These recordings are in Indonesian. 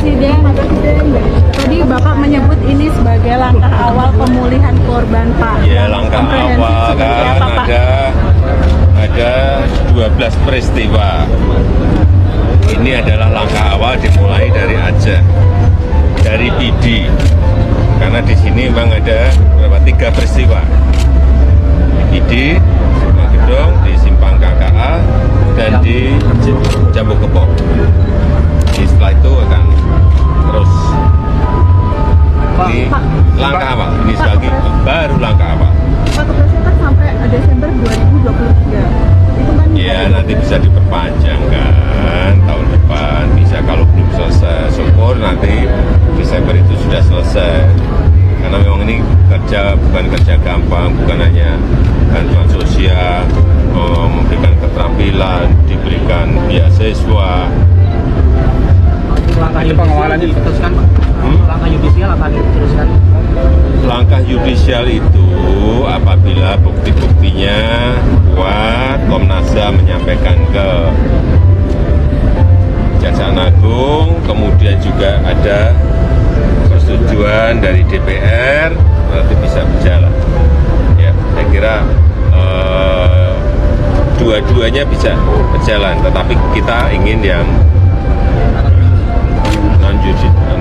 Presiden. Tadi Bapak menyebut ini sebagai langkah awal pemulihan korban, Pak. Ya, langkah awal kan apa, ada 12 peristiwa. Ini adalah langkah awal dimulai dari Aceh, dari Pidi. Karena di sini memang ada berapa 3 peristiwa. Di Pidi, di Gedong, di Simpang KKA, dan di Jambu Kepok. Jadi setelah itu akan terus. Ini langkah awal. Ini sekali baru langkah awal. Pak, keberangkatan sampai Desember 2023. Itu kan Ya, nanti bisa diperpanjang kan tahun depan. Bisa kalau belum selesai. Syukur nanti Desember itu sudah selesai. Karena memang ini kerja bukan kerja gampang, bukan hanya bantuan sosial, memberikan keterampilan, diberikan beasiswa. Langkah pengawalannya diteruskan, Pak. Langkah yudisial akan diteruskan. Langkah yudisial itu apabila bukti-buktinya kuat, Komnas HAM menyampaikan ke Kejaksaan Agung, kemudian juga ada persetujuan dari DPR, nanti bisa berjalan. Ya, saya kira dua-duanya bisa berjalan, tetapi kita ingin yang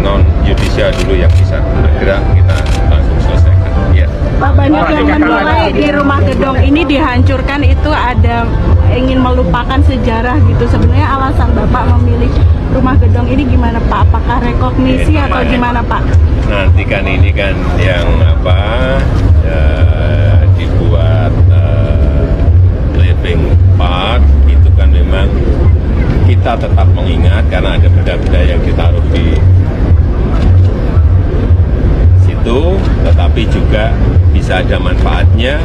non judicial dulu yang bisa bergerak, kita langsung selesaikan. Ya. Pak, banyak yang menilai di Rumah Gedong ini dihancurkan itu ada ingin melupakan sejarah gitu. Sebenarnya alasan Bapak memilih Rumah Gedong ini gimana, Pak? Apakah rekognisi atau gimana, Pak? Nanti kan ini kan yang dibuat living park itu kan memang kita tetap mengingat karena ada benda-benda yang ditaruh di situ, tetapi juga bisa ada manfaatnya.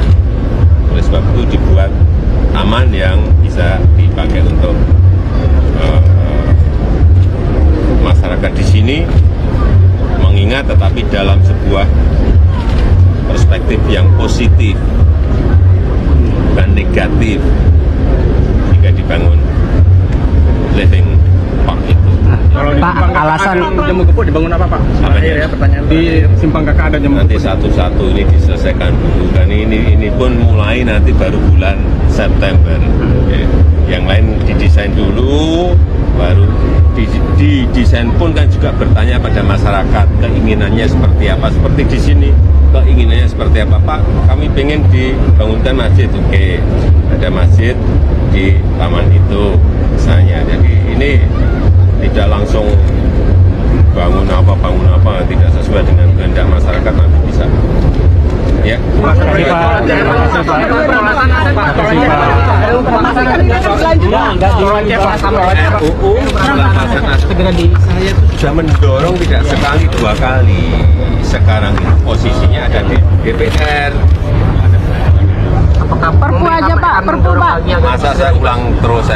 Oleh sebab itu dibuat taman yang bisa dipakai untuk masyarakat di sini mengingat, tetapi dalam sebuah perspektif yang positif dan negatif jika dibangun living park itu. Kalau di Simpang alasan Jambu Kepok dibangun apa, Pak? Apanya? Ya, pertanyaan di Simpang KKA ada Jambu Nanti Kepok. satu-satu ini diselesaikan dulu, dan ini pun mulai nanti baru bulan September. Ya. Yang lain didesain dulu, baru didesain pun kan juga bertanya pada masyarakat keinginannya seperti apa. Seperti di sini keinginannya seperti apa, Pak? Kami pengen dibangunkan masjid, oke, ada masjid di taman itu misalnya. Jadi ini tidak langsung bangun apa, tidak sesuai dengan kehendak masyarakat, nanti bisa. Ya. RUU saya itu sudah mendorong tidak sekali 2 kali. Sekarang ini posisinya ada di DPR. Perpu aja, Pak. Perpu, Pak. Masa saya ulang terus.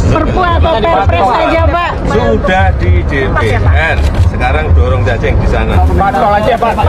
Perpu atau Perpres saja, Pak. Sudah di DPR. Sekarang dorong saja yang di sana. Pak, tol aja, Pak.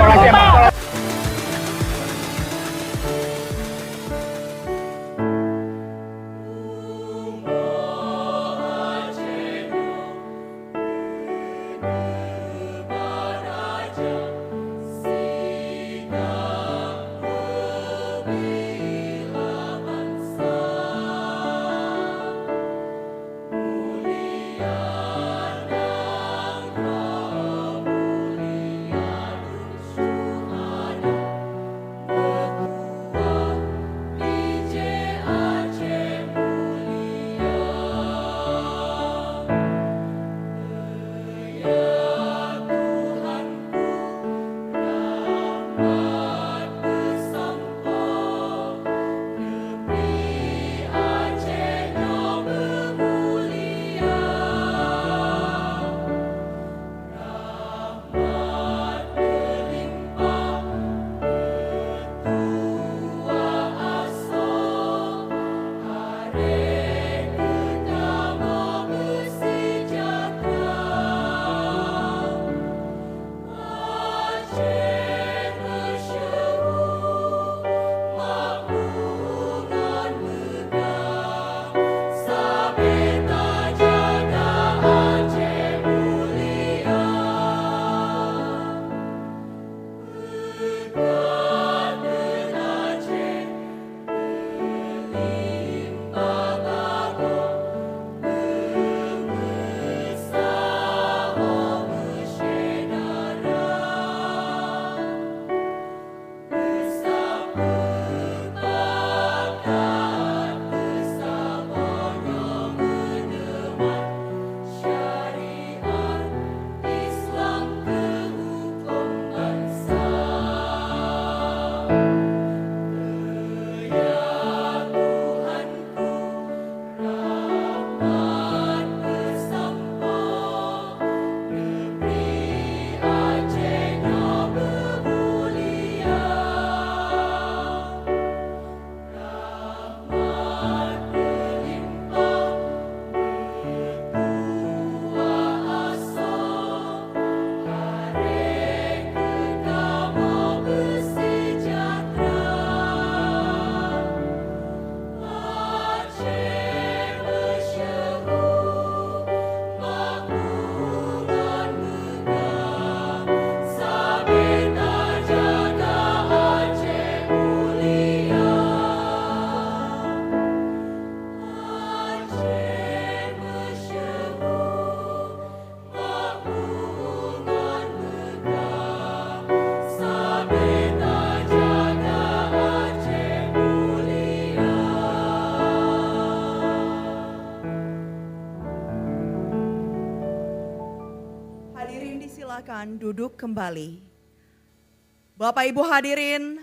silakan duduk kembali. Bapak Ibu hadirin,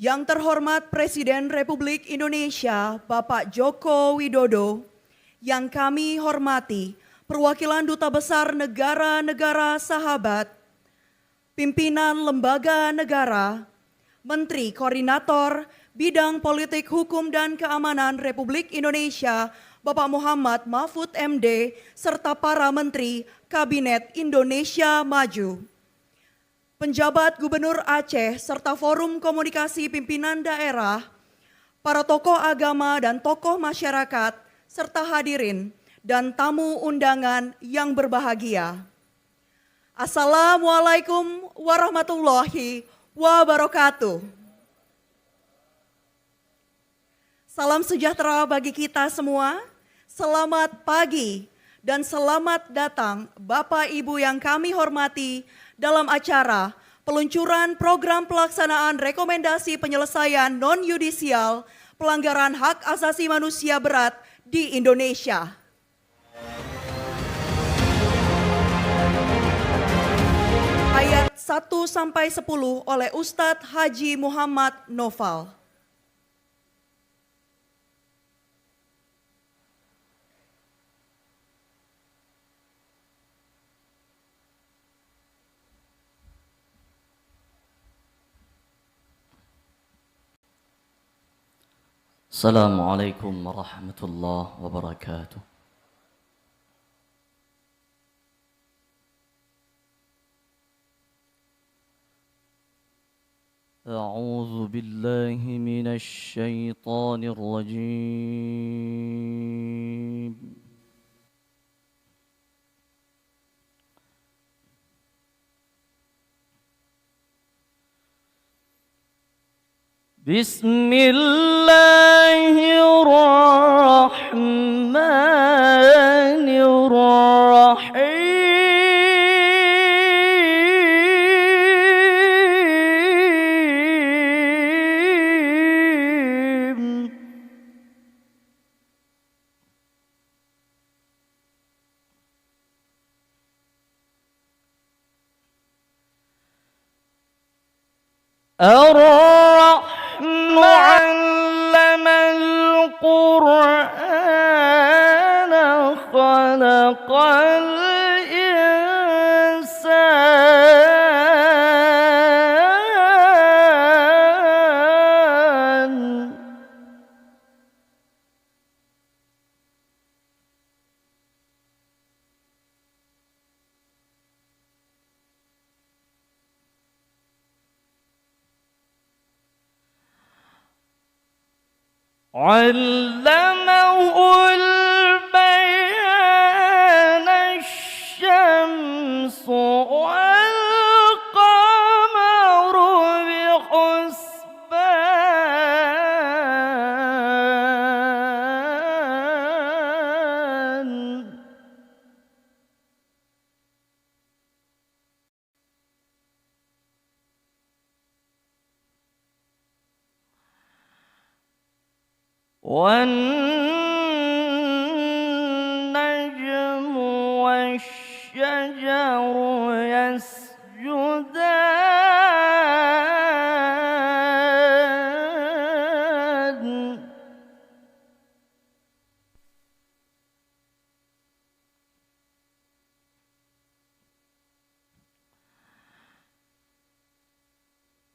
yang terhormat Presiden Republik Indonesia Bapak Joko Widodo, yang kami hormati perwakilan Duta Besar negara-negara sahabat, pimpinan lembaga negara, Menteri Koordinator Bidang Politik Hukum dan Keamanan Republik Indonesia Bapak Muhammad Mahfud MD, serta para Menteri Kabinet Indonesia Maju. Penjabat Gubernur Aceh serta Forum Komunikasi Pimpinan Daerah, para tokoh agama dan tokoh masyarakat, serta hadirin dan tamu undangan yang berbahagia. Assalamualaikum warahmatullahi wabarakatuh. Salam sejahtera bagi kita semua, selamat pagi dan selamat datang Bapak Ibu yang kami hormati dalam acara peluncuran program pelaksanaan rekomendasi penyelesaian non-yudisial pelanggaran hak asasi manusia berat di Indonesia. Ayat 1-10 oleh Ustadz Haji Muhammad Noval. Assalamualaikum warahmatullahi wabarakatuh. A'udzu billahi minasy syaithanir rajim. Bismillahirrahmanirrahim. Ar-Rahman 'allamal Qur'ana khalaqal insan. Allamahul bayan asy-syamsu wal qamaru bihusban. وَالنَّجْمُ وَالشَّجَرُ يَسْجُدَانِ.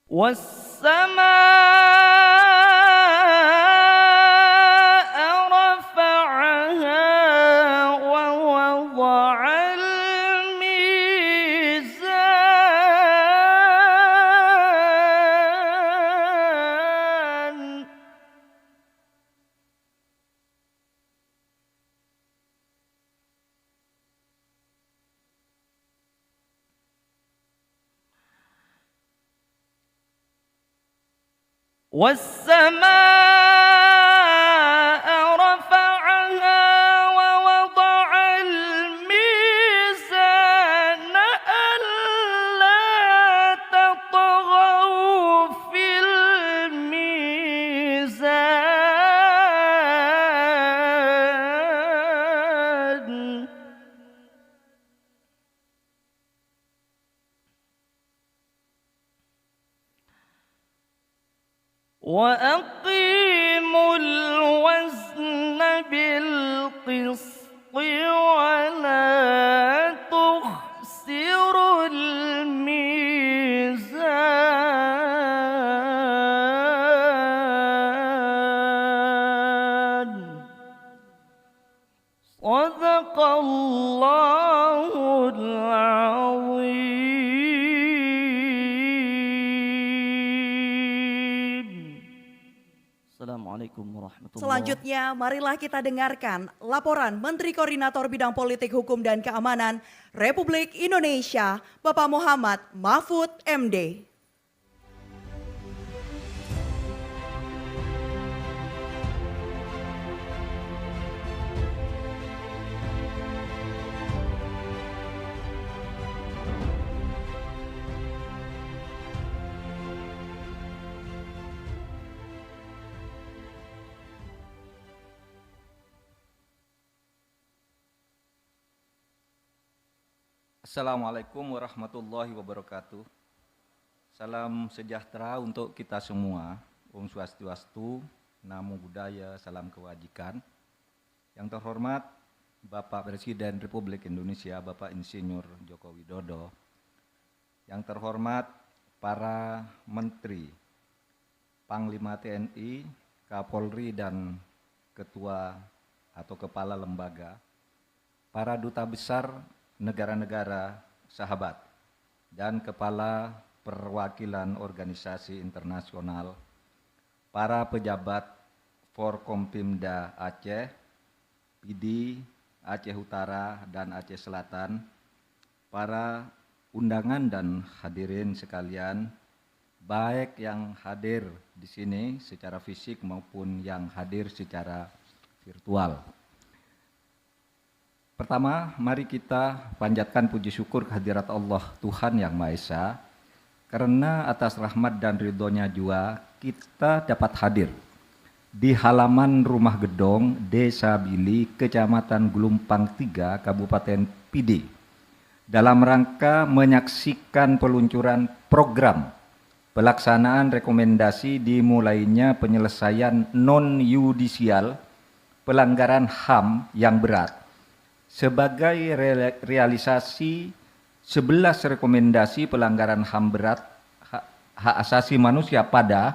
وَالسَّمَاءَ رَفَعَهَا وَوَضَعَ الْمِيزَانَ. والسماء رفعها ووضع الميزان ألا تطغوا في الميزان وأقيموا الوزن بالقسط ولا تخسروا الميزان صدق الله العظيم. Assalamualaikum warahmatullahi Selanjutnya, marilah kita dengarkan laporan Menteri Koordinator Bidang Politik, Hukum, dan Keamanan Republik Indonesia, Bapak Muhammad Mahfud MD. Assalamualaikum warahmatullahi wabarakatuh. Salam sejahtera untuk kita semua. Om Swastiastu, Namo Buddhaya, salam kebajikan. Yang terhormat Bapak Presiden Republik Indonesia, Bapak Insinyur Joko Widodo. Yang terhormat para Menteri, Panglima TNI, Kapolri, dan Ketua atau Kepala Lembaga, para Duta Besar negara-negara sahabat, dan kepala perwakilan organisasi internasional, para pejabat Forkompimda Aceh, PD, Aceh Utara, dan Aceh Selatan, para undangan dan hadirin sekalian, baik yang hadir di sini secara fisik maupun yang hadir secara virtual. Pertama, mari kita panjatkan puji syukur kehadirat Allah Tuhan Yang Maha Esa, karena atas rahmat dan ridhonya jua kita dapat hadir di halaman Rumah Gedong, Desa Bili, Kecamatan Gelumpang 3, Kabupaten PD, dalam rangka menyaksikan peluncuran program pelaksanaan rekomendasi dimulainya penyelesaian non-yudisial pelanggaran HAM yang berat, sebagai realisasi 11 rekomendasi pelanggaran HAM berat hak asasi manusia pada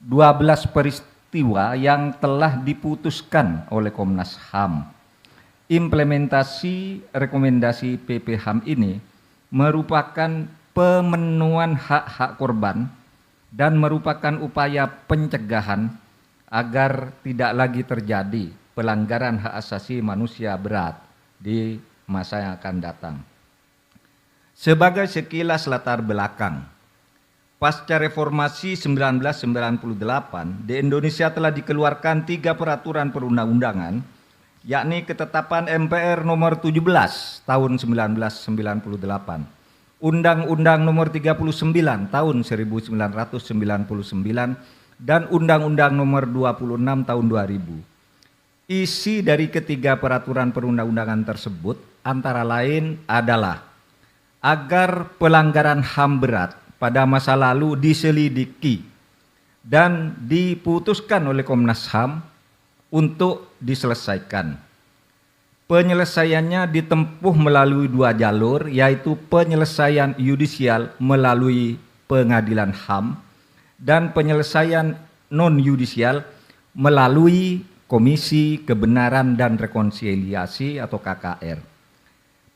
12 peristiwa yang telah diputuskan oleh Komnas HAM. Implementasi rekomendasi PP HAM ini merupakan pemenuhan hak-hak korban dan merupakan upaya pencegahan agar tidak lagi terjadi pelanggaran hak asasi manusia berat di masa yang akan datang. Sebagai sekilas latar belakang, pasca reformasi 1998, di Indonesia telah dikeluarkan 3 peraturan perundang-undangan, yakni Ketetapan MPR nomor 17 tahun 1998, Undang-Undang nomor 39 tahun 1999, dan Undang-Undang nomor 26 tahun 2000. Isi dari ketiga peraturan perundang-undangan tersebut antara lain adalah agar pelanggaran HAM berat pada masa lalu diselidiki dan diputuskan oleh Komnas HAM untuk diselesaikan. Penyelesaiannya ditempuh melalui 2 jalur, yaitu penyelesaian yudisial melalui pengadilan HAM dan penyelesaian non-yudisial melalui Komisi Kebenaran dan Rekonsiliasi atau KKR.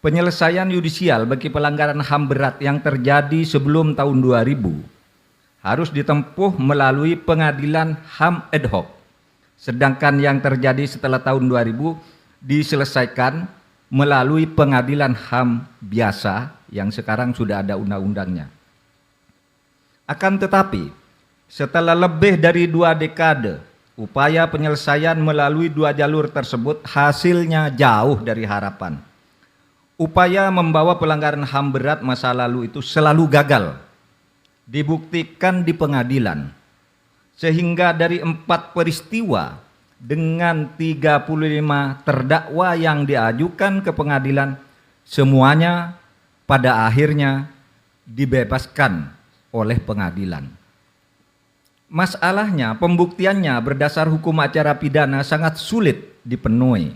Penyelesaian yudisial bagi pelanggaran HAM berat yang terjadi sebelum tahun 2000 harus ditempuh melalui pengadilan HAM ad hoc. Sedangkan yang terjadi setelah tahun 2000 diselesaikan melalui pengadilan HAM biasa yang sekarang sudah ada undang-undangnya. Akan tetapi, setelah lebih dari 2 dekade, upaya penyelesaian melalui 2 jalur tersebut hasilnya jauh dari harapan. Upaya membawa pelanggaran HAM berat masa lalu itu selalu gagal, dibuktikan di pengadilan. Sehingga dari 4 peristiwa dengan 35 terdakwa yang diajukan ke pengadilan, semuanya pada akhirnya dibebaskan oleh pengadilan. Masalahnya, pembuktiannya berdasar hukum acara pidana sangat sulit dipenuhi.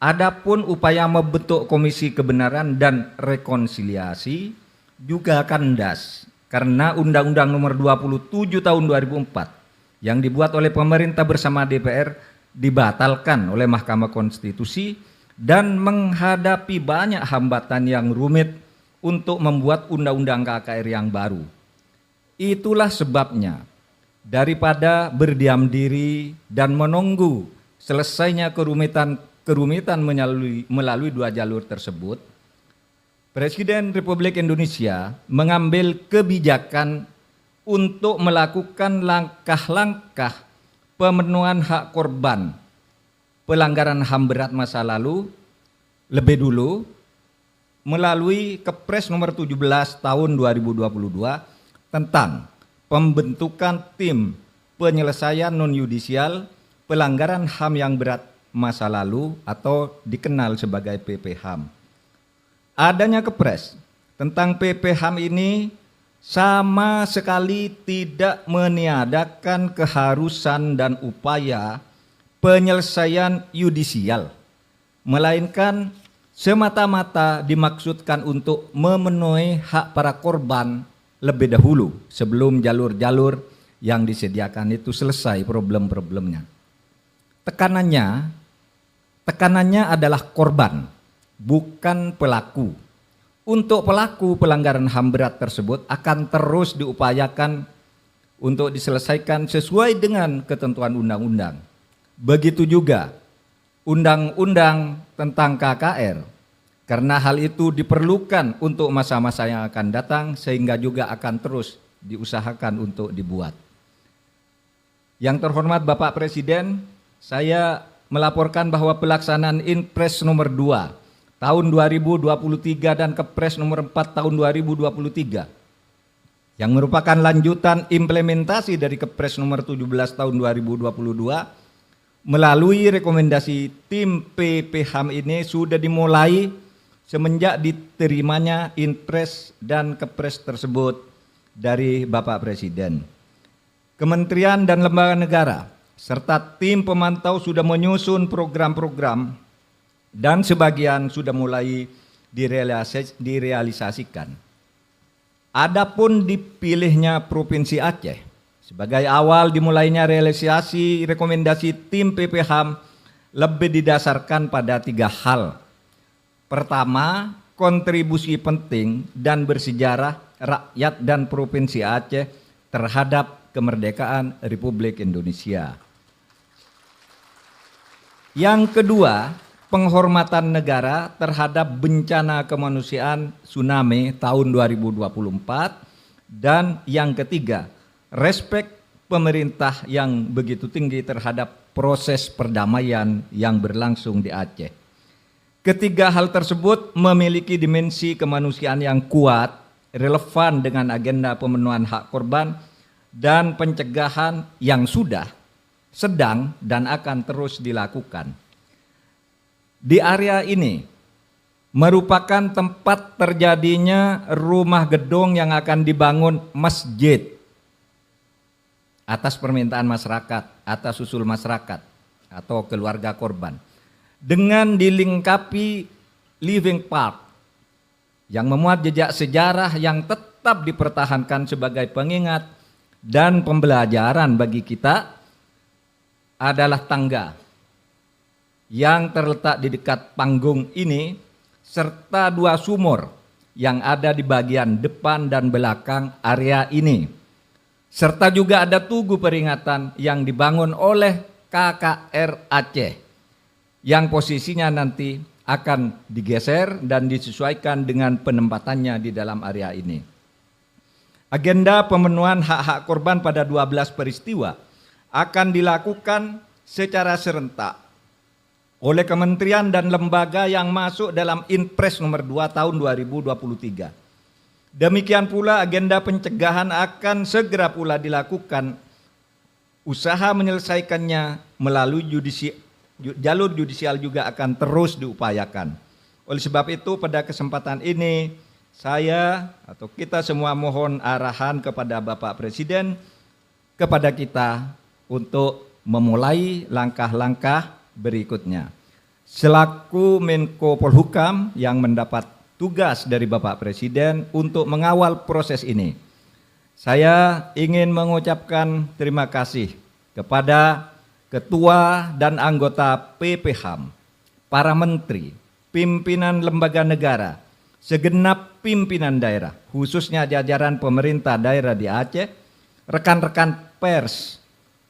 Adapun upaya membentuk Komisi Kebenaran dan Rekonsiliasi juga kandas karena Undang-Undang Nomor 27 Tahun 2004 yang dibuat oleh pemerintah bersama DPR dibatalkan oleh Mahkamah Konstitusi dan menghadapi banyak hambatan yang rumit untuk membuat Undang-Undang KKR yang baru. Itulah sebabnya, daripada berdiam diri dan menunggu selesainya kerumitan melalui 2 jalur tersebut, Presiden Republik Indonesia mengambil kebijakan untuk melakukan langkah-langkah pemenuhan hak korban pelanggaran HAM berat masa lalu lebih dulu melalui Kepres nomor 17 tahun 2022 tentang pembentukan tim penyelesaian non-yudisial pelanggaran HAM yang berat masa lalu atau dikenal sebagai PP-HAM. Adanya Kepres tentang PP-HAM ini sama sekali tidak meniadakan keharusan dan upaya penyelesaian yudisial, melainkan semata-mata dimaksudkan untuk memenuhi hak para korban lebih dahulu sebelum jalur-jalur yang disediakan itu selesai problem-problemnya. Tekanannya adalah korban, bukan pelaku. Untuk pelaku pelanggaran HAM berat tersebut akan terus diupayakan untuk diselesaikan sesuai dengan ketentuan undang-undang. Begitu juga undang-undang tentang KKR, karena hal itu diperlukan untuk masa-masa yang akan datang sehingga juga akan terus diusahakan untuk dibuat. Yang terhormat Bapak Presiden, saya melaporkan bahwa pelaksanaan Inpres nomor 2 tahun 2023 dan Kepres nomor 4 tahun 2023 yang merupakan lanjutan implementasi dari Kepres nomor 17 tahun 2022 melalui rekomendasi tim PP-HAM ini sudah dimulai semenjak diterimanya Inpres dan Kepres tersebut dari Bapak Presiden. Kementerian dan lembaga negara serta tim pemantau sudah menyusun program-program dan sebagian sudah mulai direalisasikan. Adapun dipilihnya Provinsi Aceh sebagai awal dimulainya realisasi rekomendasi tim PP-HAM lebih didasarkan pada 3 hal. Pertama, kontribusi penting dan bersejarah rakyat dan Provinsi Aceh terhadap kemerdekaan Republik Indonesia. Yang kedua, penghormatan negara terhadap bencana kemanusiaan tsunami tahun 2024, dan yang ketiga, respek pemerintah yang begitu tinggi terhadap proses perdamaian yang berlangsung di Aceh. Ketiga hal tersebut memiliki dimensi kemanusiaan yang kuat, relevan dengan agenda pemenuhan hak korban dan pencegahan yang sudah, sedang, dan akan terus dilakukan. Di area ini merupakan tempat terjadinya rumah gedung yang akan dibangun masjid atas permintaan masyarakat, atas usul masyarakat atau keluarga korban, dengan dilengkapi living park yang memuat jejak sejarah yang tetap dipertahankan sebagai pengingat dan pembelajaran bagi kita adalah tangga yang terletak di dekat panggung ini serta 2 sumur yang ada di bagian depan dan belakang area ini, serta juga ada tugu peringatan yang dibangun oleh KKR Aceh yang posisinya nanti akan digeser dan disesuaikan dengan penempatannya di dalam area ini. Agenda pemenuhan hak-hak korban pada 12 peristiwa akan dilakukan secara serentak oleh kementerian dan lembaga yang masuk dalam Inpres nomor 2 tahun 2023. Demikian pula agenda pencegahan akan segera pula dilakukan. Usaha menyelesaikannya melalui jalur judisial juga akan terus diupayakan. Oleh sebab itu pada kesempatan ini saya atau kita semua mohon arahan kepada Bapak Presiden, kepada kita untuk memulai langkah-langkah berikutnya. Selaku Menko Polhukam yang mendapat tugas dari Bapak Presiden untuk mengawal proses ini, saya ingin mengucapkan terima kasih kepada Ketua dan anggota PPHAM, para menteri, pimpinan lembaga negara, segenap pimpinan daerah, khususnya jajaran pemerintah daerah di Aceh, rekan-rekan pers,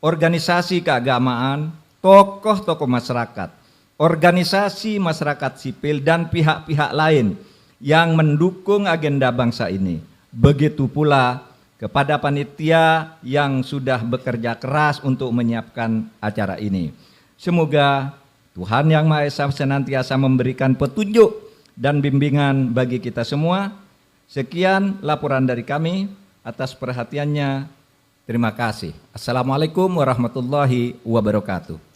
organisasi keagamaan, tokoh-tokoh masyarakat, organisasi masyarakat sipil, dan pihak-pihak lain yang mendukung agenda bangsa ini. Begitu pula kepada panitia yang sudah bekerja keras untuk menyiapkan acara ini. Semoga Tuhan Yang Maha Esa senantiasa memberikan petunjuk dan bimbingan bagi kita semua. Sekian laporan dari kami. Atas perhatiannya, terima kasih. Assalamualaikum warahmatullahi wabarakatuh.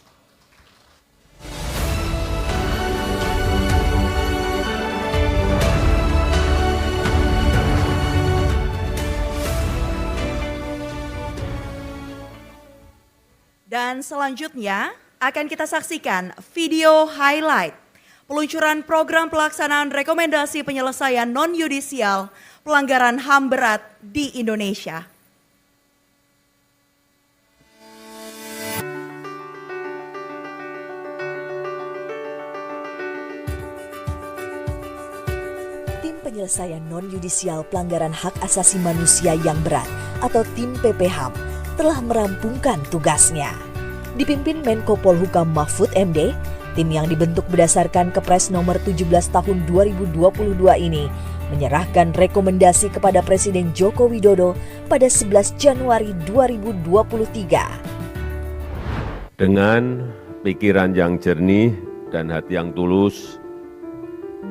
Dan selanjutnya akan kita saksikan video highlight peluncuran program pelaksanaan rekomendasi penyelesaian non-yudisial pelanggaran HAM berat di Indonesia. Tim Penyelesaian Non-Yudisial Pelanggaran Hak Asasi Manusia yang Berat atau Tim PPHAM telah merampungkan tugasnya. Dipimpin Menko Polhukam Mahfud MD, tim yang dibentuk berdasarkan Kepres nomor 17 tahun 2022 ini menyerahkan rekomendasi kepada Presiden Joko Widodo pada 11 Januari 2023. Dengan pikiran yang jernih dan hati yang tulus,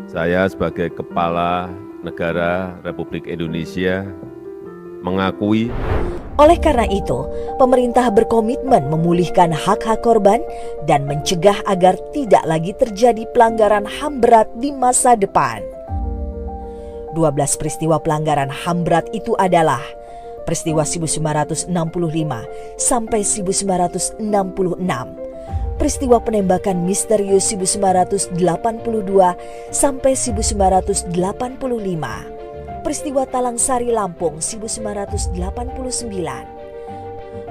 saya sebagai Kepala Negara Republik Indonesia mengakui. Oleh karena itu, pemerintah berkomitmen memulihkan hak-hak korban dan mencegah agar tidak lagi terjadi pelanggaran HAM berat di masa depan. 12 peristiwa pelanggaran HAM berat itu adalah peristiwa 1965 sampai 1966, peristiwa penembakan misterius 1982 sampai 1985, peristiwa Talang Sari Lampung 1989,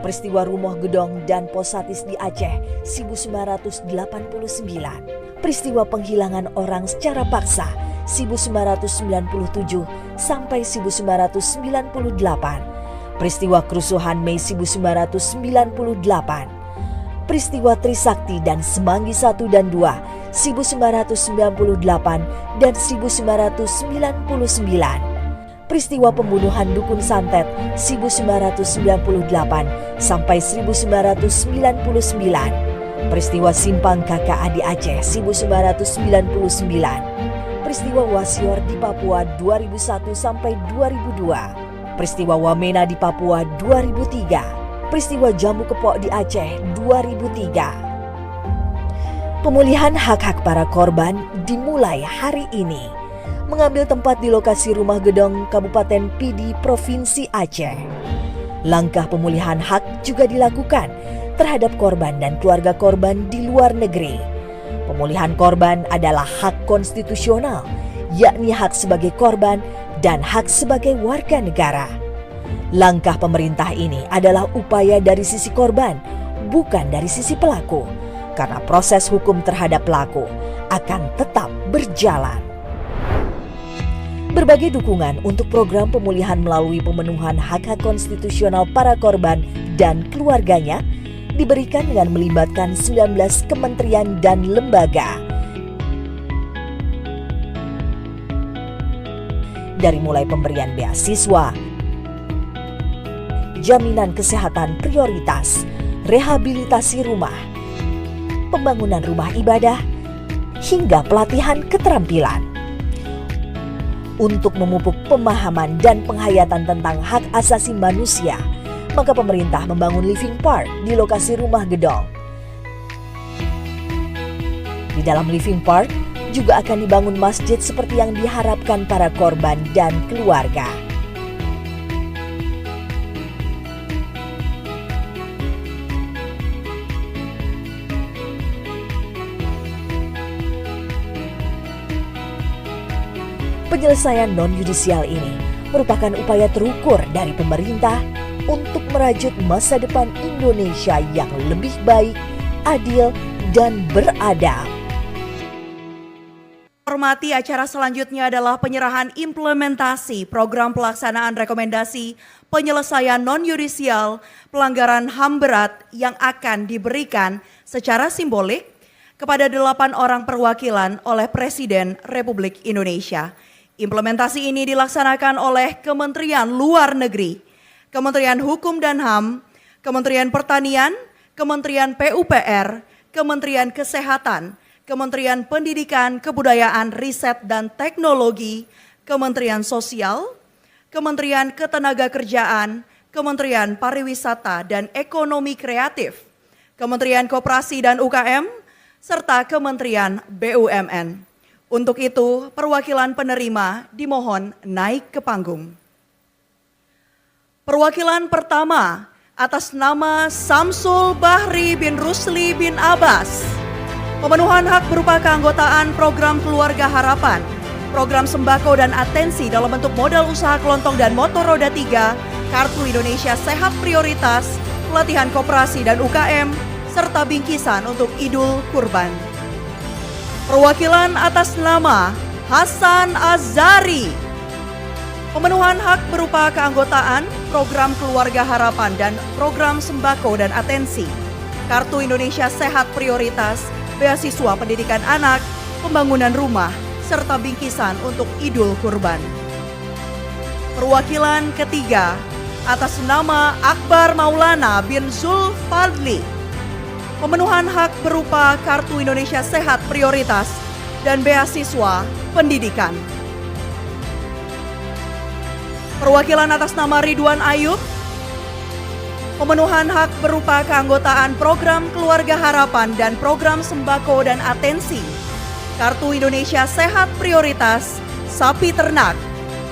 peristiwa Rumoh Gedong dan Posatis di Aceh 1989, peristiwa penghilangan orang secara paksa 1997 sampai 1998, peristiwa kerusuhan Mei 1998, peristiwa Trisakti dan Semanggi 1 dan 2 1998 dan 1999, peristiwa pembunuhan Dukun Santet 1998 sampai 1999, peristiwa Simpang KKA di Aceh 1999, peristiwa Wasior di Papua 2001 sampai 2002, peristiwa Wamena di Papua 2003, peristiwa Jambu Kepok di Aceh 2003. Pemulihan hak-hak para korban dimulai hari ini, mengambil tempat di lokasi Rumah Gedong Kabupaten Pidi, Provinsi Aceh. Langkah pemulihan hak juga dilakukan terhadap korban dan keluarga korban di luar negeri. Pemulihan korban adalah hak konstitusional, yakni hak sebagai korban dan hak sebagai warga negara. Langkah pemerintah ini adalah upaya dari sisi korban, bukan dari sisi pelaku, karena proses hukum terhadap pelaku akan tetap berjalan. Berbagai dukungan untuk program pemulihan melalui pemenuhan hak-hak konstitusional para korban dan keluarganya diberikan dengan melibatkan 19 kementerian dan lembaga. Dari mulai pemberian beasiswa, jaminan kesehatan prioritas, rehabilitasi rumah, pembangunan rumah ibadah, hingga pelatihan keterampilan. Untuk memupuk pemahaman dan penghayatan tentang hak asasi manusia, maka pemerintah membangun living park di lokasi rumah gedong. Di dalam living park juga akan dibangun masjid seperti yang diharapkan para korban dan keluarga. Penyelesaian non-yudisial ini merupakan upaya terukur dari pemerintah untuk merajut masa depan Indonesia yang lebih baik, adil, dan beradab. Hormati, acara selanjutnya adalah penyerahan implementasi program pelaksanaan rekomendasi penyelesaian non-yudisial pelanggaran HAM berat yang akan diberikan secara simbolik kepada 8 orang perwakilan oleh Presiden Republik Indonesia. Implementasi ini dilaksanakan oleh Kementerian Luar Negeri, Kementerian Hukum dan HAM, Kementerian Pertanian, Kementerian PUPR, Kementerian Kesehatan, Kementerian Pendidikan, Kebudayaan, Riset dan Teknologi, Kementerian Sosial, Kementerian Ketenagakerjaan, Kementerian Pariwisata dan Ekonomi Kreatif, Kementerian Koperasi dan UKM, serta Kementerian BUMN. Untuk itu, perwakilan penerima dimohon naik ke panggung. Perwakilan pertama atas nama Samsul Bahri bin Rusli bin Abbas. Pemenuhan hak berupa keanggotaan program Keluarga Harapan, program sembako dan atensi dalam bentuk modal usaha kelontong dan motor roda 3, Kartu Indonesia Sehat Prioritas, pelatihan koperasi dan UKM, serta bingkisan untuk Idul Kurban. Perwakilan atas nama Hasan Azari. Pemenuhan hak berupa keanggotaan program Keluarga Harapan dan program sembako dan atensi, Kartu Indonesia Sehat Prioritas, beasiswa pendidikan anak, pembangunan rumah, serta bingkisan untuk Idul Kurban. Perwakilan ketiga atas nama Akbar Maulana bin Zulfadli. Pemenuhan hak berupa Kartu Indonesia Sehat Prioritas dan beasiswa pendidikan. Perwakilan atas nama Ridwan Ayub. Pemenuhan hak berupa keanggotaan program Keluarga Harapan dan program sembako dan atensi, Kartu Indonesia Sehat Prioritas, sapi ternak,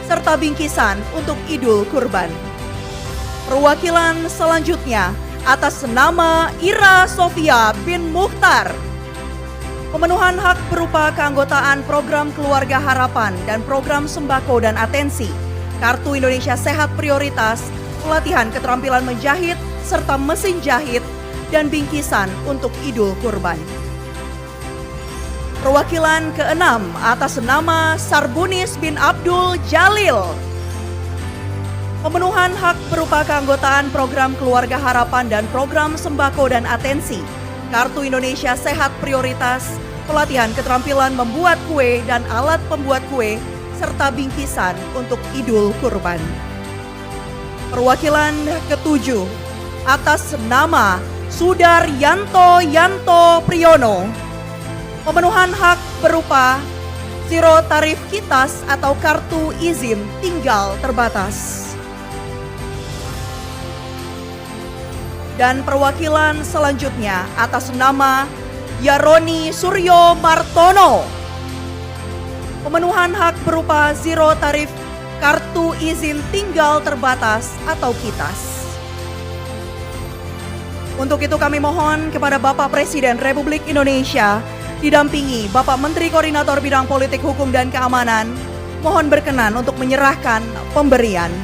serta bingkisan untuk Idul Kurban. Perwakilan selanjutnya atas nama Ira Sofia bin Mukhtar. Pemenuhan hak berupa keanggotaan program Keluarga Harapan dan program sembako dan atensi, Kartu Indonesia Sehat Prioritas, pelatihan keterampilan menjahit serta mesin jahit dan bingkisan untuk Idul Kurban. Perwakilan keenam atas nama Sarbunis bin Abdul Jalil. Pemenuhan hak berupa keanggotaan program Keluarga Harapan dan program sembako dan atensi, Kartu Indonesia Sehat Prioritas, pelatihan keterampilan membuat kue dan alat pembuat kue, serta bingkisan untuk Idul Kurban. Perwakilan ketujuh atas nama Sudar Yanto Priyono. Pemenuhan hak berupa zero tarif kitas atau kartu izin tinggal terbatas. Dan perwakilan selanjutnya atas nama Yaroni Suryo Martono. Pemenuhan hak berupa zero tarif kartu izin tinggal terbatas atau kitas. Untuk itu kami mohon kepada Bapak Presiden Republik Indonesia didampingi Bapak Menteri Koordinator Bidang Politik Hukum dan Keamanan, mohon berkenan untuk menyerahkan pemberian.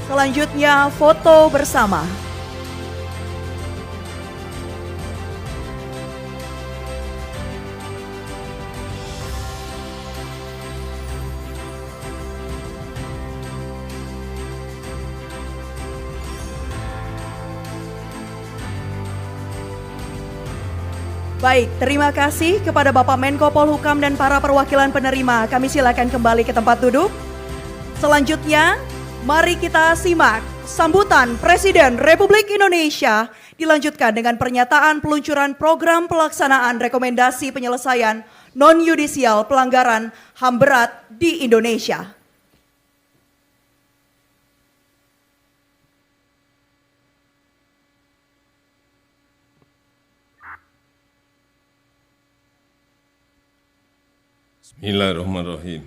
Selanjutnya foto bersama. Baik, terima kasih kepada Bapak Menko Polhukam dan para perwakilan penerima. Kami silakan kembali ke tempat duduk. Selanjutnya, mari kita simak sambutan Presiden Republik Indonesia dilanjutkan dengan pernyataan peluncuran program pelaksanaan rekomendasi penyelesaian non-yudisial pelanggaran HAM berat di Indonesia. Bismillahirrahmanirrahim.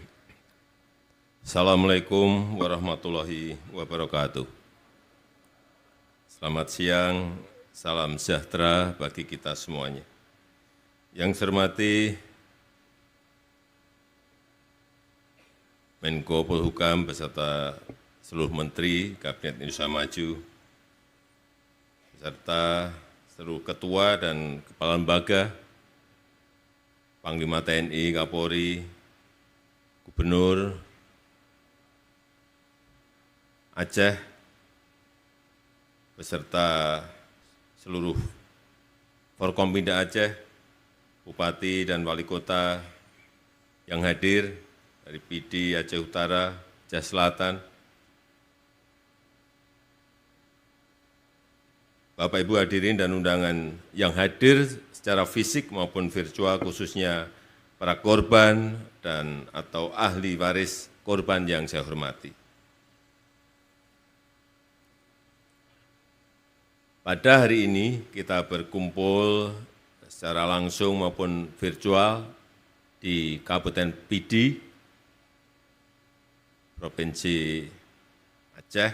Assalamualaikum warahmatullahi wabarakatuh. Selamat siang, salam sejahtera bagi kita semuanya. Yang saya hormati Menko Polhukam beserta seluruh Menteri Kabinet Indonesia Maju, beserta seluruh Ketua dan Kepala Lembaga, Panglima TNI, Kapolri, Gubernur Aceh, beserta seluruh Forkompinda Aceh, Bupati dan Wali Kota yang hadir dari PD Aceh Utara, Aceh Selatan, Bapak Ibu hadirin dan undangan yang hadir secara fisik maupun virtual, khususnya para korban dan atau ahli waris korban yang saya hormati. Pada hari ini kita berkumpul secara langsung maupun virtual di Kabupaten Pidi, Provinsi Aceh,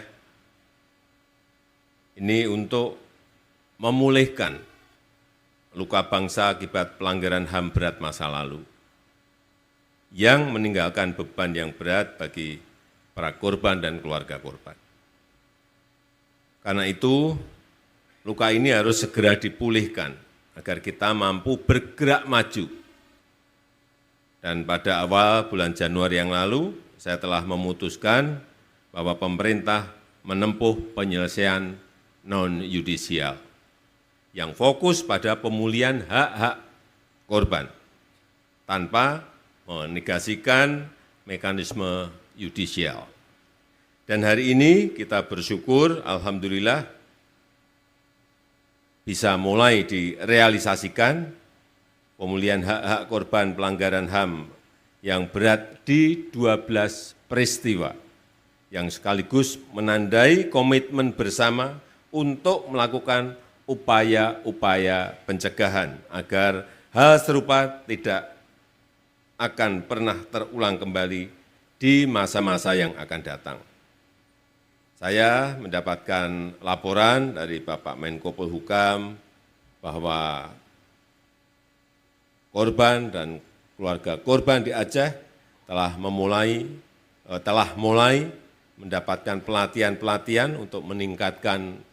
ini untuk memulihkan luka bangsa akibat pelanggaran HAM berat masa lalu yang meninggalkan beban yang berat bagi para korban dan keluarga korban. Karena itu, luka ini harus segera dipulihkan agar kita mampu bergerak maju. Dan pada awal bulan Januari yang lalu, saya telah memutuskan bahwa pemerintah menempuh penyelesaian non-yudisial yang fokus pada pemulihan hak-hak korban tanpa menegasikan mekanisme yudisial. Dan hari ini kita bersyukur, alhamdulillah, bisa mulai direalisasikan pemulihan hak-hak korban pelanggaran HAM yang berat di 12 peristiwa, yang sekaligus menandai komitmen bersama untuk melakukan upaya-upaya pencegahan agar hal serupa tidak akan pernah terulang kembali di masa-masa yang akan datang. Saya mendapatkan laporan dari Bapak Menko Polhukam bahwa korban dan keluarga korban di Aceh telah mulai mendapatkan pelatihan-pelatihan untuk meningkatkan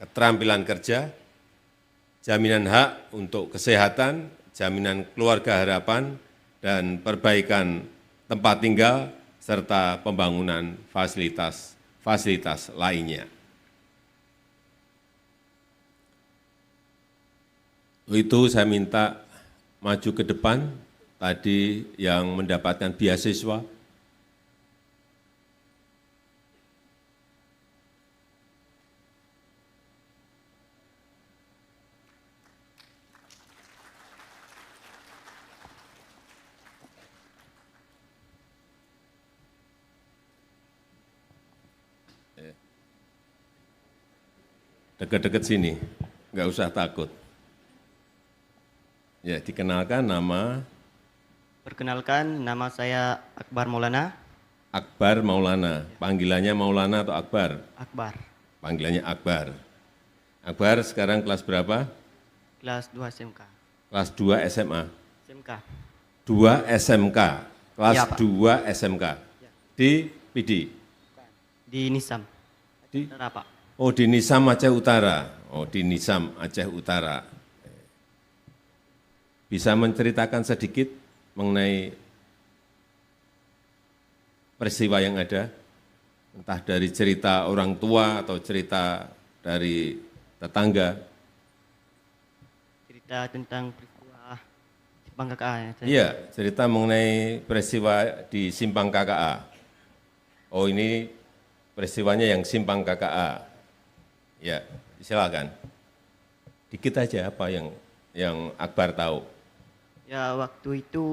keterampilan kerja, jaminan hak untuk kesehatan, jaminan keluarga harapan, dan perbaikan tempat tinggal, serta pembangunan fasilitas lainnya. Itu saya minta maju ke depan, tadi yang mendapatkan beasiswa, dekat-dekat sini, nggak usah takut. Ya, dikenalkan nama. Perkenalkan, nama saya Akbar Maulana. Akbar Maulana, panggilannya Maulana atau Akbar? Akbar, Panggilannya Akbar. Akbar sekarang kelas berapa? kelas 2 SMK. Kelas 2 SMA. SMK 2 SMK, kelas Iya, Pak. 2 SMK. Di PD, di Nisam. Di, Utara, Pak. oh, di Nisam Aceh Utara. Oh, di Nisam Aceh Utara. Bisa menceritakan sedikit mengenai peristiwa yang ada? Entah dari cerita orang tua atau cerita dari tetangga. Cerita tentang peristiwa Simpang KKA ya. Iya, cerita mengenai peristiwa di Simpang KKA. Oh, ini peristiwanya yang Simpang KKA. Ya, silakan. Dikit aja apa yang Akbar tahu. Ya, waktu itu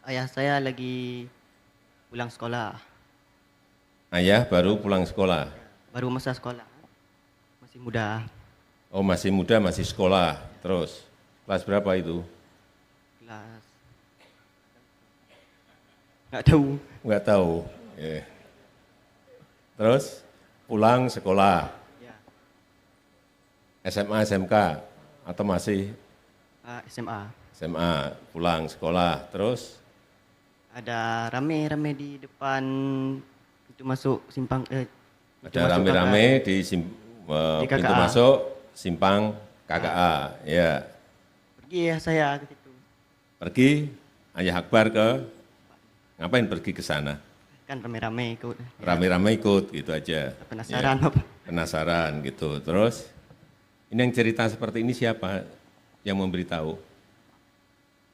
ayah saya lagi pulang sekolah. Ayah baru pulang sekolah. Baru masa sekolah. Masih muda. Oh, masih muda, masih sekolah. Terus, kelas berapa itu? Kelas. Nggak tahu. Enggak tahu. Ya. Terus, pulang sekolah. Ya. SMA, SMK, atau masih SMA. SMA, pulang sekolah. Terus, Ada rame-rame di depan pintu masuk simpang pintu ada masuk rame-rame KKA. di Di pintu KKA. masuk Simpang KKA. Ya. Pergi ya saya ke situ. Pergi, Ayah Akbar ngapain pergi ke sana? Kan rame-rame ikut. Rame-rame ikut, gitu aja. Penasaran, Ya, Bapak. penasaran gitu. Terus, ini yang cerita seperti ini siapa yang memberitahu?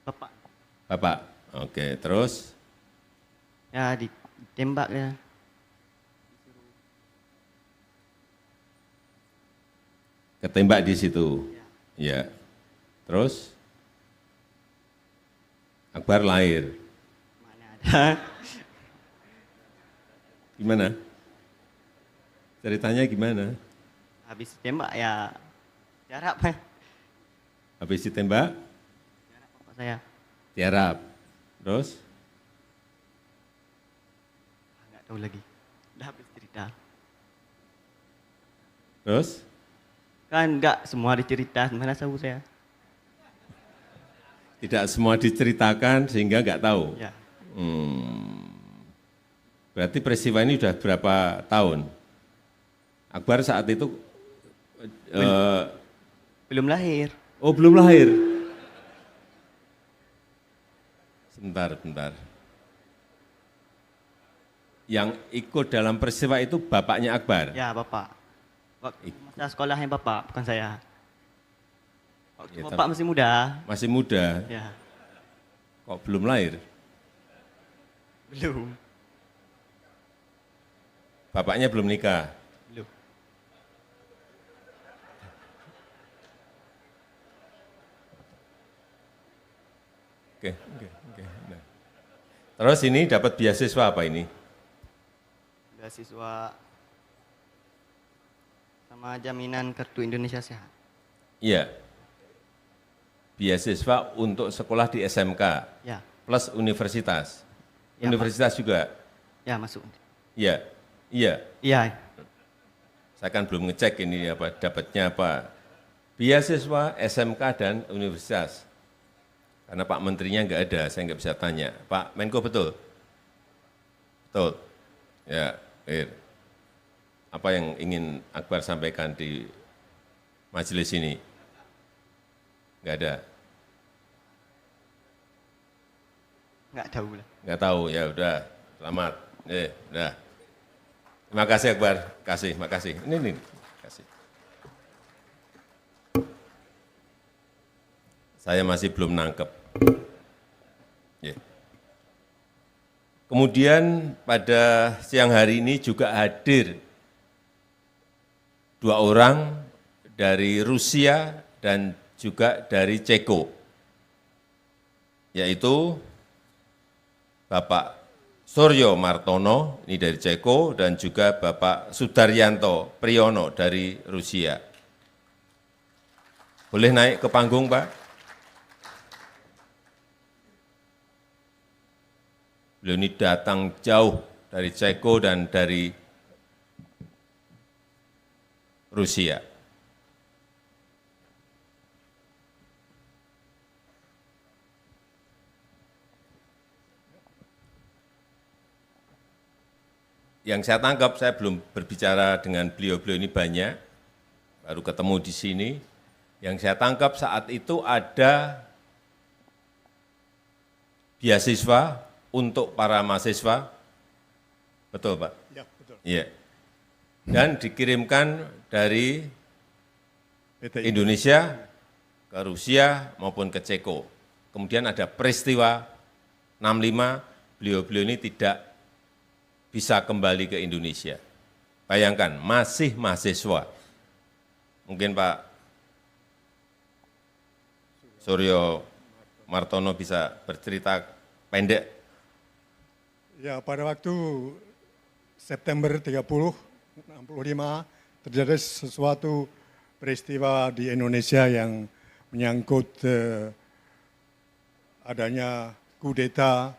Bapak. Bapak. Oke, terus Ya ditembak ya. ketembak di situ. Ya. Terus Akbar lahir. Mana ada. Gimana? Ceritanya gimana? Habis ditembak ya tiarap ya. Habis ditembak, Tiarap bapak saya. tiarap. Terus Nggak tahu lagi. Udah habis cerita. terus Kan nggak semua dicerita, mana tahu saya. tidak semua diceritakan sehingga nggak tahu. Ya. Berarti peristiwa ini sudah berapa tahun? Akbar saat itu Belum lahir. oh belum lahir. Bentar. Yang ikut dalam peristiwa itu bapaknya Akbar. Ya bapak. Waktu masa sekolahnya bapak, bukan saya. Waktu Ya, bapak masih muda. Masih muda, Ya. kok belum lahir? Belum. Bapaknya belum nikah. Belum. Oke. Nah. Terus ini dapat beasiswa apa ini? Beasiswa sama jaminan kartu Indonesia Sehat. Iya. Beasiswa untuk sekolah di SMK Ya. plus universitas. Ya, Universitas juga. Ya masuk. Iya. Iya. Iya. Saya kan belum ngecek ini apa dapatnya apa. Beasiswa SMK dan universitas. Karena Pak Menterinya nggak ada, saya nggak bisa tanya. Pak Menko betul? Betul. Ya, apa yang ingin Akbar sampaikan di majelis ini? Nggak ada. Nggak tahu lah. Nggak tahu, ya udah, selamat. Udah. Terima kasih Akbar, makasih. Ini, kasih. Saya masih belum nangkep. Ya. Kemudian pada siang hari ini juga hadir 2 orang dari Rusia dan juga dari Ceko, yaitu Bapak Suryo Martono, ini dari Ceko, dan juga Bapak Sudaryanto Priyono dari Rusia. Boleh naik ke panggung, Pak? Beliau ini datang jauh dari Ceko dan dari Rusia. yang saya tangkap, saya belum berbicara dengan beliau-beliau ini banyak, baru ketemu di sini. Yang saya tangkap saat itu ada beasiswa untuk para mahasiswa, betul Pak? Ya, betul. Iya. Dan dikirimkan dari PTI. Indonesia ke Rusia maupun ke Ceko. Kemudian ada peristiwa 65, beliau-beliau ini tidak bisa kembali ke Indonesia. Bayangkan, masih mahasiswa. Mungkin Pak Suryo Martono bisa bercerita pendek. Ya, pada waktu September 30, 65 terjadi sesuatu peristiwa di Indonesia yang menyangkut adanya kudeta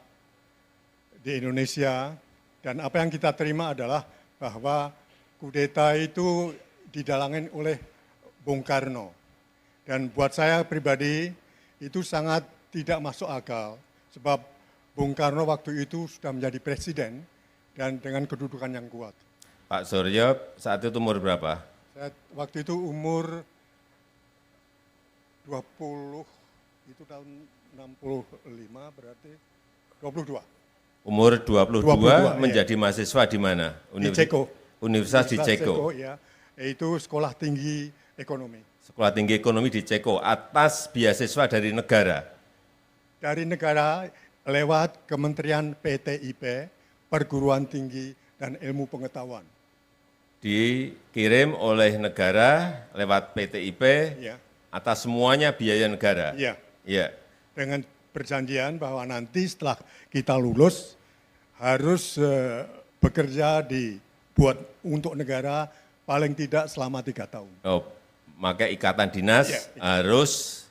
di Indonesia, dan apa yang kita terima adalah bahwa kudeta itu didalangin oleh Bung Karno. Dan buat saya pribadi itu sangat tidak masuk akal, sebab Bung Karno waktu itu sudah menjadi presiden dan dengan kedudukan yang kuat. Pak Suryo saat itu umur berapa? Saya waktu itu umur 20, itu tahun 65 berarti 22. Umur 22, 22, menjadi mahasiswa di mana? Di Ceko. Universitas di Ceko. Ya, yaitu Sekolah Tinggi Ekonomi. Sekolah Tinggi Ekonomi di Ceko atas beasiswa dari negara. Dari negara lewat Kementerian PTIP, Perguruan Tinggi dan Ilmu Pengetahuan. Dikirim oleh negara lewat PTIP Ya. atas semuanya biaya negara. Iya. Iya. Dengan perjanjian bahwa nanti setelah kita lulus harus bekerja buat untuk negara paling tidak selama 3 tahun. Oh, maka ikatan dinas Iya. harus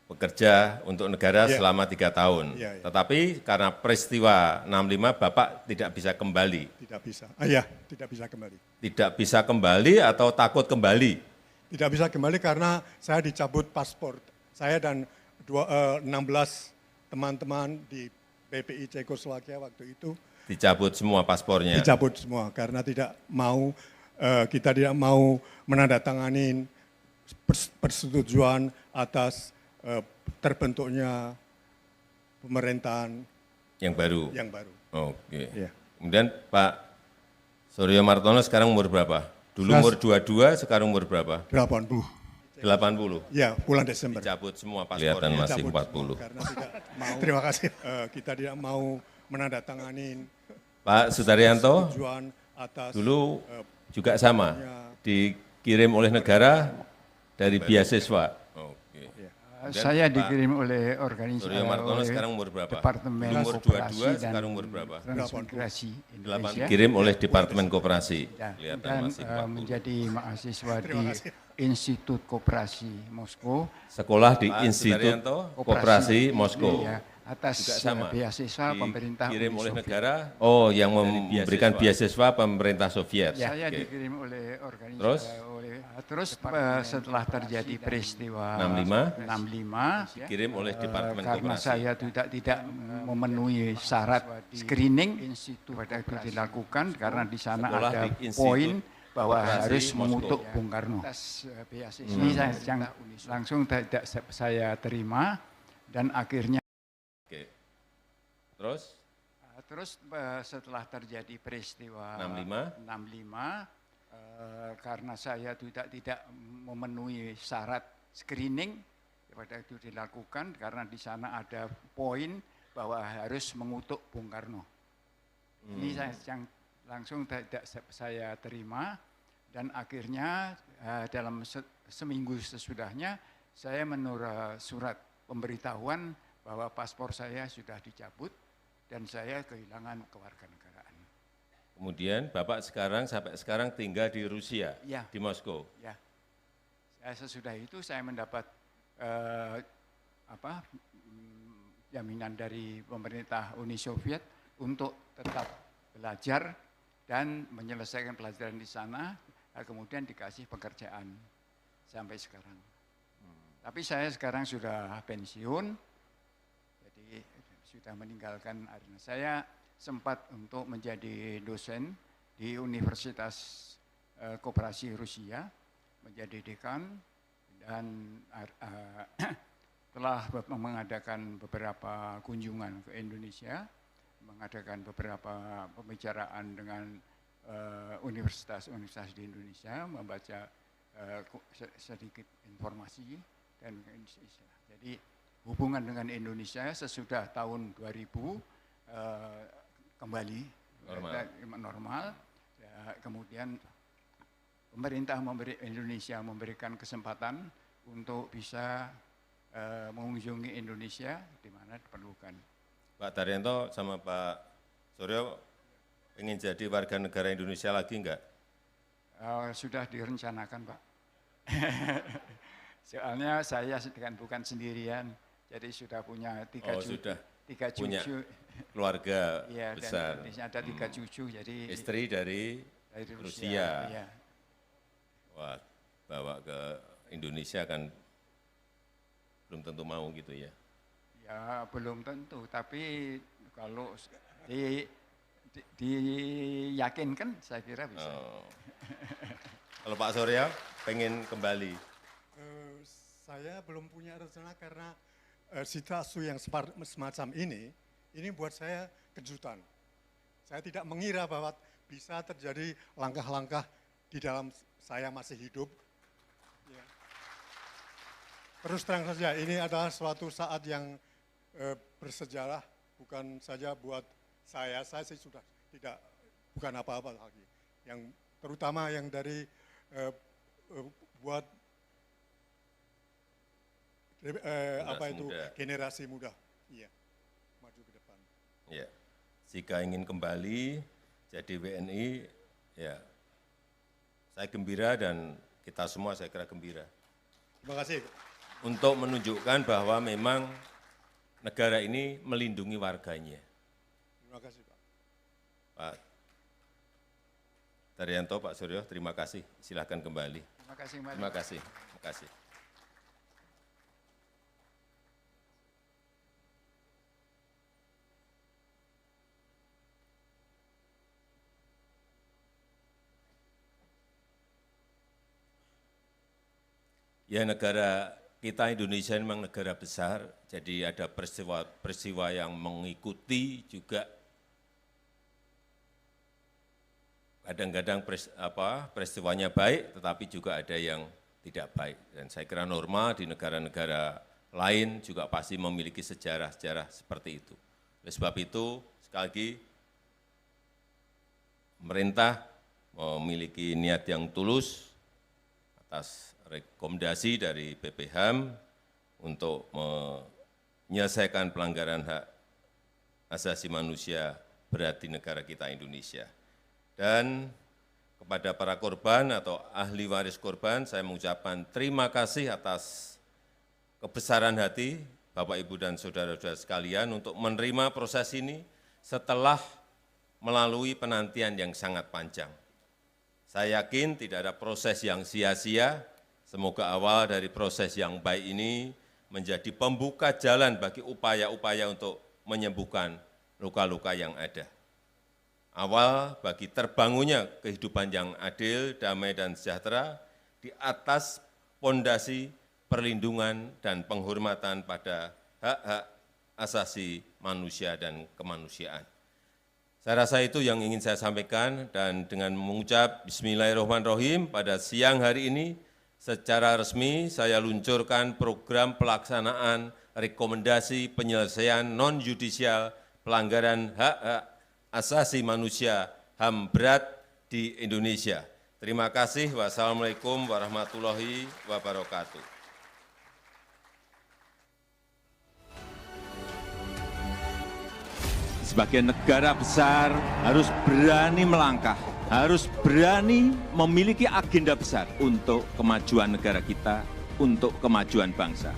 bekerja untuk negara Iya. selama 3 tahun. Iya, iya. Tetapi karena peristiwa 65 Bapak tidak bisa kembali. Tidak bisa. Iya, tidak bisa kembali. Tidak bisa kembali atau takut kembali? Tidak bisa kembali karena saya dicabut paspor. Saya dan 16 teman-teman di BPI Cekoslowakia waktu itu Dicabut semua paspornya. dicabut semua karena kita tidak mau menandatangani persetujuan atas terbentuknya pemerintahan Yang baru. yang baru. Oke. Iya. Kemudian Pak Suryo Martono sekarang umur berapa? Dulu Saya- umur 22, sekarang umur berapa? 80. 80. Ya, bulan Desember. Dicabut semua paspornya. Kelihatan masih Dicabut 40. semua karena tidak mau. Terima kasih. Kita tidak mau menandatangani Pak Sudaryanto persetujuan atas dulu juga sama, dikirim oleh negara dari beasiswa. Oke. Kemudian Saya Pak dikirim oleh organisasi Suryo Martono sekarang umur berapa? Departemen Dulu umur Koperasi 22, dan sekarang umur berapa? Transmigrasi 8 Indonesia. dikirim oleh Departemen Koperasi. Ya, Kelihatan dan masih 40. menjadi mahasiswa di Terima kasih. Institut Koperasi Moskow. Sekolah di Pak Institut Sudaryanto, Koperasi Moskow. Ya, atas Juga sama. beasiswa pemerintah Dikirim Uni oleh Soviet. negara. Oh, yang memberikan beasiswa pemerintah Soviet. Ya, saya Oke. dikirim oleh organisasi. Terus? Terus setelah terjadi peristiwa 65 Dikirim oleh Departemen karena Koperasi. saya tidak memenuhi syarat screening pada itu dilakukan karena di sana Sekolah ada di Institut poin bahwa Koperasi harus Moskow. mengutuk Bung Karno. Ini saya yang langsung tidak saya terima dan akhirnya Oke. Terus setelah terjadi peristiwa 65 karena saya tidak memenuhi syarat screening pada itu dilakukan karena di sana ada poin bahwa harus mengutuk Bung Karno. Ini saya yang langsung tidak saya terima dan akhirnya dalam seminggu sesudahnya saya menurut surat pemberitahuan bahwa paspor saya sudah dicabut dan saya kehilangan kewarganegaraan. kemudian Bapak sampai sekarang tinggal di Rusia, Ya. di Moskow. Ya, sesudah itu saya mendapat jaminan dari pemerintah Uni Soviet untuk tetap belajar dan menyelesaikan pelajaran di sana, kemudian dikasih pekerjaan sampai sekarang. Tapi saya sekarang sudah pensiun, jadi sudah meninggalkan arena. Saya sempat untuk menjadi dosen di Universitas Koperasi Rusia, menjadi dekan, dan telah mengadakan beberapa kunjungan ke Indonesia, mengadakan beberapa pembicaraan dengan universitas-universitas di Indonesia, membaca sedikit informasi dan jadi hubungan dengan Indonesia sesudah tahun 2000 kembali normal. Ya, kemudian pemerintah Indonesia memberikan kesempatan untuk bisa mengunjungi Indonesia di mana diperlukan. Pak Daryanto sama Pak Suryo ingin jadi warga negara Indonesia lagi enggak? Sudah direncanakan, Pak. Soalnya saya bukan sendirian, jadi sudah punya tiga punya cucu. Keluarga Ya, besar. Dan di sini ada 3 cucu, jadi Istri dari Rusia. Ya. Wah, bawa ke Indonesia kan belum tentu mau gitu ya. Ya, belum tentu, tapi kalau diyakinkan saya kira bisa. Oh. Kalau Pak Surya pengen kembali? Saya belum punya rencana karena situasi yang semacam ini buat saya kejutan. Saya tidak mengira bahwa bisa terjadi langkah-langkah di dalam saya masih hidup. Ya. Terus terang saja, ini adalah suatu saat yang bersejarah, bukan saja buat saya sih sudah bukan apa-apa lagi. Yang terutama yang dari buat generasi muda, iya, maju ke depan. Ya, jika ingin kembali jadi WNI, ya, saya gembira dan kita semua saya kira gembira. Terima kasih. Untuk menunjukkan bahwa memang negara ini melindungi warganya. Terima kasih, Pak. Pak Daryanto, Pak Suryo, terima kasih. Silakan kembali. Terima kasih, Mbak. Terima kasih. Terima kasih. Ya, negara kita Indonesia memang negara besar, jadi ada peristiwa yang mengikuti juga. Kadang-kadang peristiwanya baik, tetapi juga ada yang tidak baik. Dan saya kira normal di negara-negara lain juga pasti memiliki sejarah-sejarah seperti itu. Oleh sebab itu, sekali lagi, pemerintah memiliki niat yang tulus atas rekomendasi dari BPHAM untuk menyelesaikan pelanggaran hak asasi manusia berat di negara kita Indonesia. Dan kepada para korban atau ahli waris korban, saya mengucapkan terima kasih atas kebesaran hati Bapak, Ibu, dan saudara-saudara sekalian untuk menerima proses ini setelah melalui penantian yang sangat panjang. Saya yakin tidak ada proses yang sia-sia. Semoga awal dari proses yang baik ini menjadi pembuka jalan bagi upaya-upaya untuk menyembuhkan luka-luka yang ada. Awal bagi terbangunnya kehidupan yang adil, damai, dan sejahtera di atas pondasi perlindungan dan penghormatan pada hak-hak asasi manusia dan kemanusiaan. Saya rasa itu yang ingin saya sampaikan, dan dengan mengucap Bismillahirrahmanirrahim pada siang hari ini, secara resmi saya luncurkan program pelaksanaan rekomendasi penyelesaian non-yudisial pelanggaran hak-hak asasi manusia HAM berat di Indonesia. Terima kasih. Wassalamualaikum warahmatullahi wabarakatuh. Sebagai negara besar harus berani melangkah, harus berani memiliki agenda besar untuk kemajuan negara kita, untuk kemajuan bangsa.